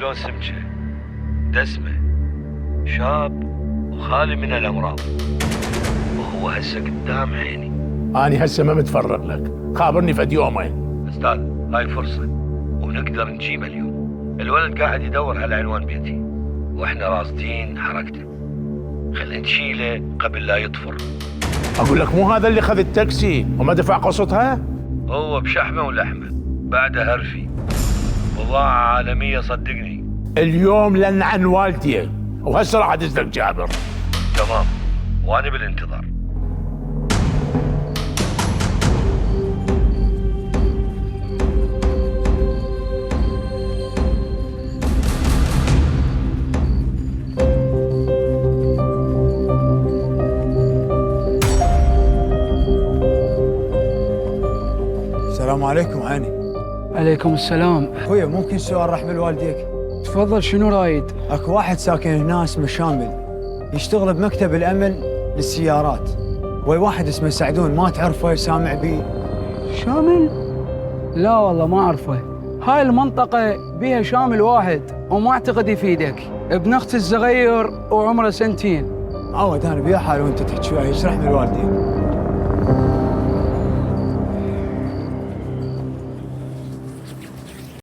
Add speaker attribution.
Speaker 1: شلون سمجه دسمه شاب وخالي من الامراض، وهو هسه قدام عيني.
Speaker 2: أنا هسه ما متفرغ لك، خابرني فد يومين.
Speaker 1: استاذ هاي فرصه ونقدر نجيبه اليوم. الولد قاعد يدور على عنوان بيتي واحنا راصدين حركته، خلينا نشيله قبل لا يطفر.
Speaker 2: أقول لك مو هذا اللي خذ التاكسي وما دفع قسطها؟
Speaker 1: هو بشحمه ولحمه بعدها هرفي، بضاعه عالميه صدقني.
Speaker 2: اليوم لن عن والدي وهسه راح ادز لك جابر.
Speaker 1: تمام وانا بالانتظار.
Speaker 3: السلام عليكم عيني.
Speaker 4: عليكم السلام.
Speaker 3: اخويا ممكن سؤال راح بالوالديك؟
Speaker 4: تفضل شنو رايد؟
Speaker 3: اكو واحد ساكن هنا اسمه شامل، يشتغل بمكتب الامن للسيارات، واحد اسمه سعدون، ما تعرفه؟ سامع بيه؟
Speaker 4: شامل؟ لا والله ما اعرفه. هاي المنطقة بيها شامل واحد وما اعتقد يفيدك، ابن اختي الصغير وعمره 2 سنين.
Speaker 3: عود انا بيا حال وانت تحكي وياه، اشرح بالوالديك.